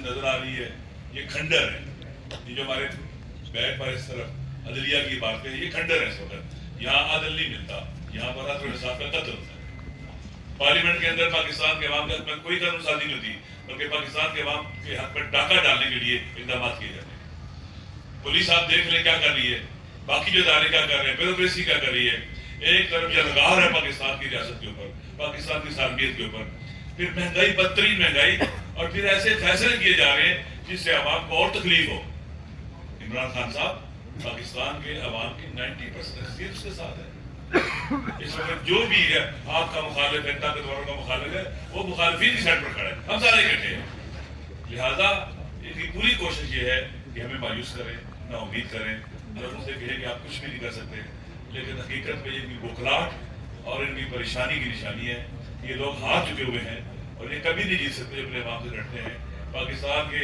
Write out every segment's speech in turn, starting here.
नजर आ रही है ये खंडर है। ये जो हमारे बैग पर इस तरफ अदलिया की बात है, ये खंडर है इस वक्त। यहाँ अदल नहीं मिलता, यहाँ पर अदल इंसाफ का कत्ल होता है। पार्लियामेंट के अंदर पाकिस्तान के अवाम के हक में कोई कानून साजी नहीं होती, बल्कि पाकिस्तान के अवाम के हक में डाका डालने के लिए इकदाम किए जाते हैं। पुलिस आप देख लें क्या कर रही है, बाकी जो इदारे क्या कर रहे हैं, ब्यूरोक्रेसी क्या कर रही है। एक तरफ यलगार है पाकिस्तान की रियासत के ऊपर, पाकिस्तान की सालगिरद के ऊपर, फिर महंगाई, बदतरीन महंगाई, और फिर ऐसे फैसले किए जा रहे हैं जिससे अवाम को और तकलीफ हो। इमरान खान साहब पाकिस्तान के अवाम की 90% उसके साथ है। इस वक्त जो भी है आपका मुखालिफ है, ताकतवरों का मुखालिफ है, वो मुखालिफिन की साइड पर खड़ा है, हम सारे इकट्ठे हैं। लिहाजा इनकी पूरी कोशिश ये है कि हमें मायूस करें, ना उम्मीद करें, लोगों से कहें कि आप कुछ भी नहीं कर सकते, लेकिन हकीकत में इनकी बौखलाहट और इनकी परेशानी की निशानी है। ये लोग हार चुके हुए हैं और ये कभी नहीं जीत सकते, अपने अवाम से लड़ते हैं। पाकिस्तान के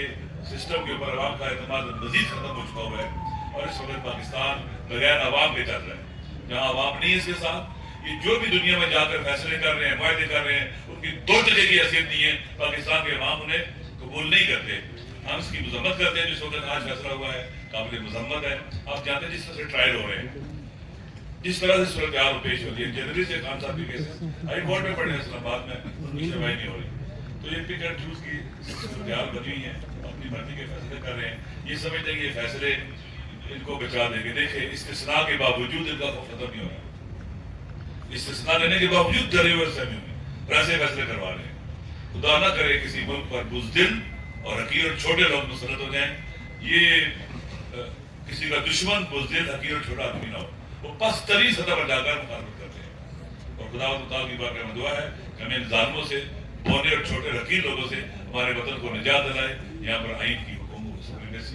सिस्टम के ऊपर अवाम का एतमाद मजीद खत्म हो चुका हुआ है और इस वक्त पाकिस्तान बगैर अवाम के चल रहा है। जहाँ अवाम नहीं है इसके साथ, ये जो भी दुनिया में जाकर फैसले कर रहे हैं, मुआहदे कर रहे हैं, उनकी दो टके की हैसियत नहीं है। पाकिस्तान के अवाम उन्हें कबूल नहीं करते। हम इसकी मजम्मत करते हैं, जिस वक्त आज फैसला हुआ है काबिल मजम्मत है। आप जानते हैं जिस तरह से ट्रायल हो रहे हैं, जिस तरह से सूरत हाल पेश होती है, जनवरी से खान साहब के केसेस हाई कोर्ट में पड़े हैं, इस्लामाबाद में उनकी सुनवाई नहीं हो रही। तो ये पिक एंड चूज की सूरत हाल बनी हुई है, अपनी मर्जी के फैसले कर रहे हैं। ये समझते हैं कि ये फैसले इनको बचा देंगे। देखिए इस्तिस्ना के बावजूद इनका खौफ खत्म नहीं हो रहा, इस्तिस्ना लेने के बावजूद डरे हुए समय में ऐसे फैसले करवा रहे हैं। खुदा ना करे किसी मुल्क पर बुज़दिल और हकीर और छोटे लोग मुसलत हो जाएं। ये किसी का दुश्मन बुज़दिल, हकीर और छोटा आदमी ना हो, वो पस्तरी सतह पर जाकर मुखालफत करते हैं। और खुदा की बात में दुआ है कि हमें इन जालिमों से, बौने और छोटे हकीर लोगों से हमारे वतन को निजात दिलाए। यहाँ पर आइन की हुकूमत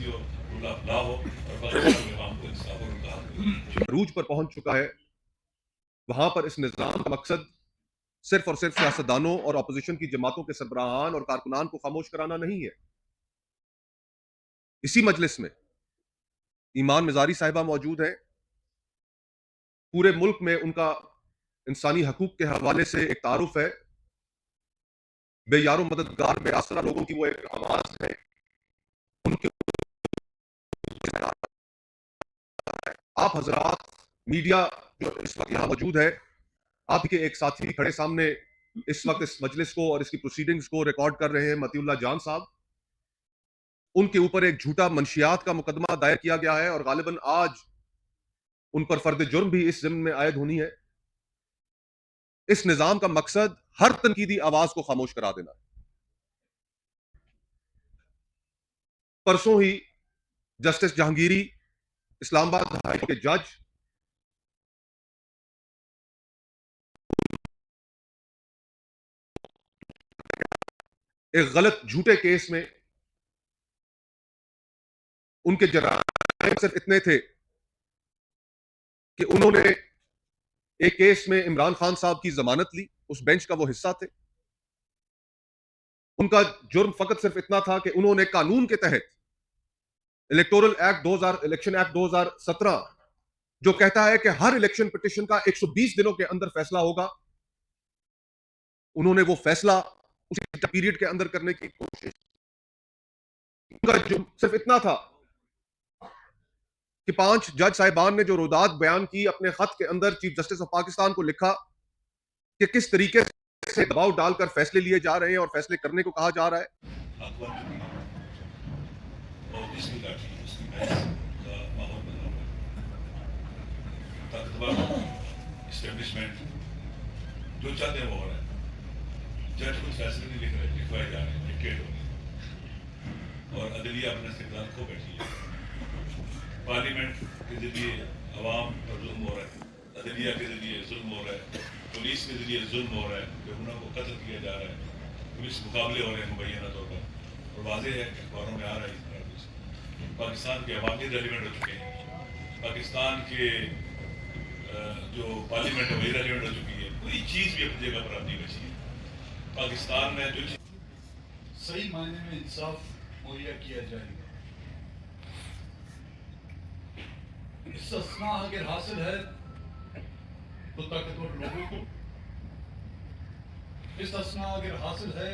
हो, अल्लाह हो और पाकिस्तान के अवाम को इंसाफ और उनका अरूज पर पहुंच चुका है। वहां पर इस निजाम का मकसद सिर्फ और सिर्फ सियासतदानों और अपोजिशन की जमातों के सरबराहान और कारकुनान को खामोश कराना नहीं है। इसी मजलिस में ईमान मिजारी साहिबा मौजूद है। पूरे मुल्क में उनका इंसानी हकूक के हवाले से एक तारुफ है। बेयारो मददगार, बेआसरा लोगों की वो एक आवाज है। उनके आप हजरात मीडिया जो इस वक्त यहाँ मौजूद है, आपके एक साथी खड़े सामने इस वक्त इस मजलिस को और इसकी प्रोसीडिंग्स को रिकॉर्ड कर रहे हैं, मतीउल्लाह जान साहब। उनके ऊपर एक झूठा मंशियात का मुकदमा दायर किया गया है और गालिबन आज उन पर फर्द जुर्म भी इस जिम्न में आयद होनी है। इस निजाम का मकसद हर तनकीदी आवाज को खामोश करा देना है। परसों ही justice Jahangiri, Islamabad high court के जज, एक गलत झूठे केस में उनके जराइम सिर्फ इतने थे कि उन्होंने एक केस में इमरान खान साहब की जमानत ली, उस बेंच का वो हिस्सा थे। उनका जुर्म फकत सिर्फ इतना था कि उन्होंने कानून के तहत इलेक्टोरल एक्ट 2000, इलेक्शन एक्ट 2017 जो कहता है कि हर इलेक्शन पिटीशन का 120 दिनों के अंदर फैसला होगा, उन्होंने वो फैसला उसी पीरियड के अंदर करने की कोशिश। उनका जुर्म सिर्फ इतना था कि 5 जज साहिबान ने जो रुदात बयान की अपने खत के अंदर चीफ जस्टिस ऑफ पाकिस्तान को लिखा कि किस तरीके से दबाव डालकर फैसले लिए जा रहे हैं और फैसले करने को कहा जा रहा है। एस्टेब्लिशमेंट जो चाहते हैं वो हो रहा है। जज कुछ फैसले नहीं लिख रहे, लिखवाए जा रहे हैं, डिक्टेट हो रहे और अदलिया अपने इस्तेमाल खो बैठी है। पार्लियामेंट के जरिए अवाम पर जुल्म हो रहा है, अदलिया के जरिए जुल्म हो रहा है, पुलिस के जरिए जुल्म हो रहा है, बेगुनाह को कत्ल किया जा रहा है, पुलिस मुकाबले हो रहे हैं मुबैना तौर पर, और वाज़ेह है अखबारों में आ रहा है इस तरह कुछ। पाकिस्तान के अवाम रेलिवेंट हो चुके हैं, पाकिस्तान के जो पार्लियामेंट है वही रेलिवेंट हो चुकी है, कोई चीज़ भी अपनी जगह पर अब नहीं बची है। पाकिस्तान में जो सही मायने में इंसाफ मुहैया किया जाएगा। इस्तिस्ना अगर हासिल है तो ताकतवर लोगों को, इस्तिस्ना अगर हासिल है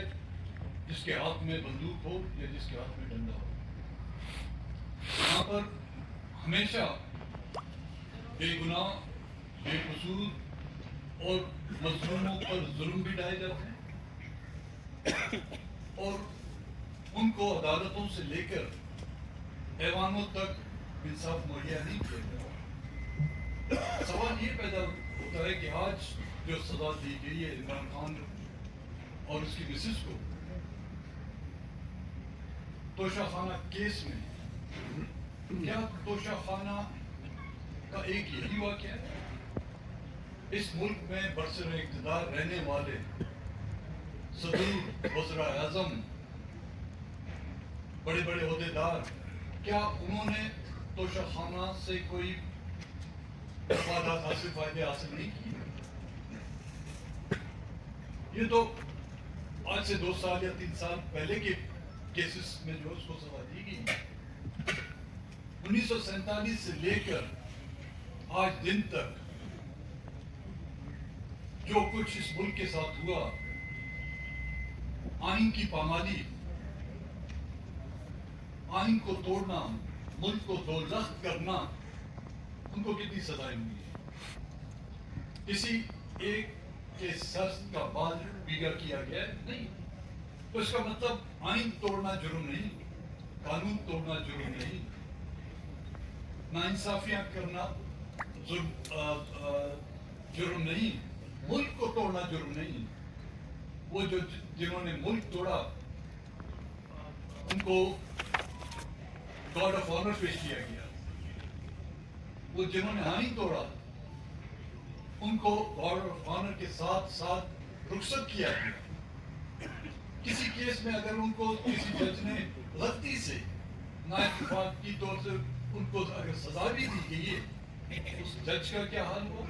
جس کے ہاتھ میں بندوق ہو یا جس کے ہاتھ میں ڈنڈا ہو. یہاں پر ہمیشہ بے گناہ، بے قصور اور مظلوموں پر ظلم بھی ڈھائے جاتے ہیں، اور ان کو عدالتوں سے لے کر ایوانوں تک انصاف مہیا نہیں کیا جاتا. سوال یہ پیدا ہوتا ہے کہ آج جو سزا دی گئی ہے عمران خان اور اس کی مسز کو توشہ خانہ کیس میں، کیا توشہ خانہ کا ایک یہی واقعہ ہے؟ اس ملک میں برسر اقتدار رہنے والے صدور، وزراء اعظم، بڑے بڑے عہدیدار، کیا انہوں نے توشہ خانہ سے کوئی مفادات حاصل، فائدے حاصل نہیں کیے؟ یہ تو آج سے 2 سال یا 3 سال پہلے کے کیسز میں جو اس کو سزا دی گئی. 1947 سے لے کر آج دن تک جو کچھ اس ملک کے ساتھ ہوا، آئین کی پامالی، آئین کو توڑنا، ملک کو دولخت کرنا، ان کو کتنی سزائیں ہوئی ہیں؟ کسی ایک کے سر کا بال بیگا کیا گیا ہے؟ نہیں. تو اس کا مطلب آئین توڑنا جرم نہیں، قانون توڑنا جرم نہیں، ناانصافیاں کرنا جرم نہیں، ملک کو توڑنا جرم نہیں. وہ جنہوں نے ملک توڑا ان کو گارڈ آف آنر پیش کیا گیا. وہ جنہوں نے آئین توڑا ان کو گارڈ آف آنر کے ساتھ ساتھ رخصت کیا گیا. کسی کیس میں اگر ان کو کسی جج نے غلطی سے نااتفاقی طور سے ان کو اگر سزا بھی دی گئی ہے، اس جج کا کیا حال ہوا؟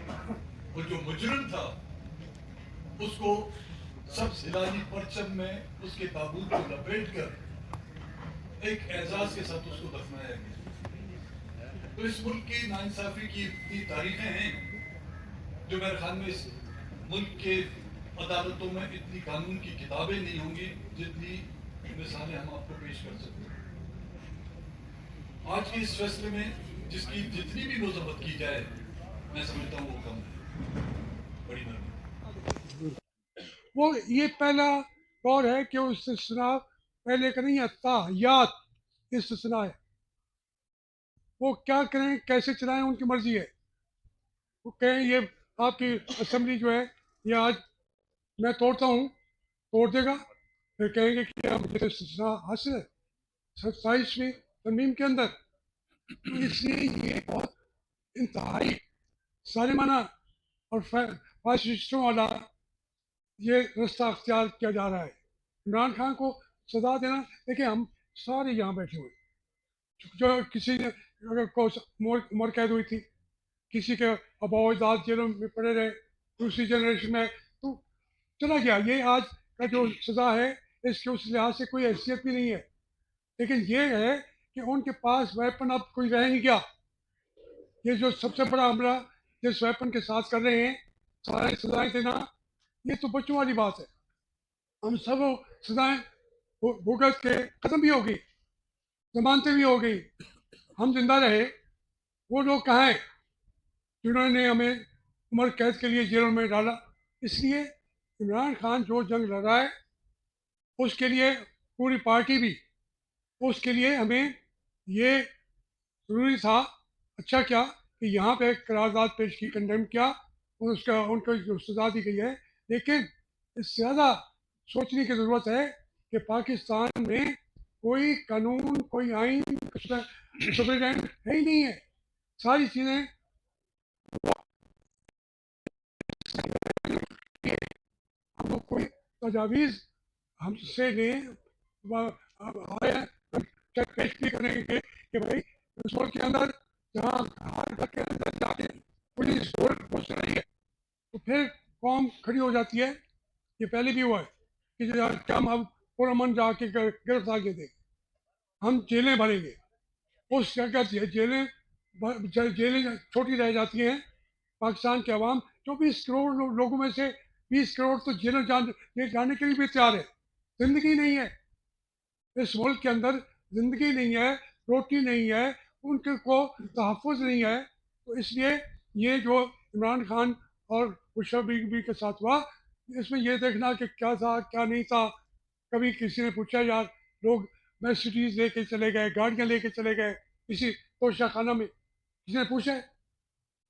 وہ جو مجرم تھا اس کو سب ہلالی پرچم میں اس کے تابوت کو لپیٹ کر ایک اعزاز کے ساتھ اس کو دفنایا گیا. تو اس ملک کی ناانصافی کی اتنی تاریخیں ہیں جو میرے خیال میں اس ملک کے عدالتوں میں اتنی قانون کی کتابیں نہیں ہوں گی جتنی مثالیں ہم آپ کو پیش کر سکتے ہیں. آج کے اس فیصلے میں جس کی جتنی بھی مذمت کی جائے میں سمجھتا ہوں وہ کم ہے. بڑی مہربانی. وہ یہ پہلا دور ہے کہ وہ استثناء پہلے کا نہیں ہے، تاحیات استثناء ہے. وہ کیا کریں، کیسے چلائیں، ان کی مرضی ہے. وہ کہیں یہ آپ کی اسمبلی جو ہے یہ آج میں توڑتا ہوں، توڑ دے گا، پھر کہیں گے کہ مجھے استثناء حاصل ہے 27ویں ترمیم کے اندر. تو اس لیے یہ بہت انتہائی ظالمانہ اور فاسسٹوں والا یہ رستہ اختیار کیا جا رہا ہے. عمران خان کو سزا دینا، دیکھیں ہم سارے یہاں بیٹھے ہوئے، جو کسی نے اگر کو عمر قید ہوئی تھی، کسی کے آباء و اجداد جیلوں میں پڑے رہے، دوسری جنریشن میں تو چلا گیا. یہ آج کا جو سزا ہے اس کے اس لحاظ سے کوئی حیثیت بھی نہیں ہے. لیکن یہ ہے کہ ان کے پاس ویپن اب کوئی رہ نہیں گیا. یہ جو سب سے بڑا حملہ جس ویپن کے ساتھ کر رہے ہیں، سارے سزائیں دینا، یہ تو بچوں والی بات ہے. ہم سب سزائیں بھگت کے ختم بھی ہو گئی، ضمانتیں بھی ہو گئی، ہم زندہ رہے. وہ لوگ کہاں ہیں جنہوں نے ہمیں عمر قید کے لیے جیلوں میں ڈالا؟ اس لیے عمران خان جو جنگ لڑ رہا ہے اس کے لیے پوری پارٹی بھی، اس کے لیے ہمیں یہ ضروری تھا، اچھا کیا کہ یہاں پہ قرارداد پیش کی، کنڈیم کیا، اور اس کا ان کو جو سزا دی گئی ہے. لیکن اس سے زیادہ سوچنے کی ضرورت ہے کہ پاکستان میں کوئی قانون، کوئی آئین، سپریڈنٹ ہے ہی نہیں ہے. ساری چیزیں ہم لوگ کوئی تجاویز ہم سے لیں پیش بھی کریں گے کہ بھائی اس ملک کے اندر جہاں ہر گھر کے اندر جا کے پولیس پہنچ رہی ہے تو پھر قوم کھڑی ہو جاتی ہے. یہ پہلے بھی ہوا ہے کہ ہم اب پرامن جا کے گرفتار کیے تھے، ہم جیلیں بھریں گے. اس جگہ جیلیں چھوٹی رہ جاتی ہیں. پاکستان کے عوام 24 کروڑ لوگوں میں سے 20 کروڑ تو جیلوں جانے کے لیے بھی تیار ہے. زندگی نہیں ہے اس ملک کے اندر، زندگی نہیں ہے، روٹی نہیں ہے، ان کے کو تحفظ نہیں ہے. تو اس لیے یہ جو عمران خان اور بشرا بیگم کے ساتھ ہوا، اس میں یہ دیکھنا کہ کیا تھا کیا نہیں تھا. کبھی کسی نے پوچھا یار لوگ مرسیڈیز لے کے چلے گئے، گاڑیاں لے کے چلے گئے اسی توشہ خانہ میں، کسی نے پوچھا ہے؟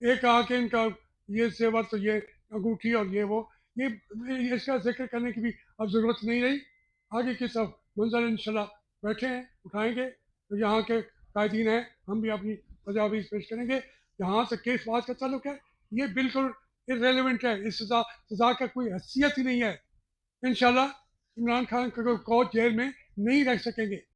ایک آ کے ان کا یہ زیور تو یہ انگوٹھی اور یہ وہ، یہ اس کا ذکر کرنے کی بھی اب ضرورت نہیں رہی. آگے کی سب منظر انشاءاللہ بیٹھے ہیں، اٹھائیں گے. تو یہاں کے قائدین ہیں، ہم بھی اپنی تجاویز پیش کریں گے. جہاں تک کس بات کا تعلق ہے، یہ بالکل irrelevant ہے. اس سزا کا کوئی حیثیت ہی نہیں ہے. انشاءاللہ عمران خان کو جیل میں نہیں رکھ سکیں گے.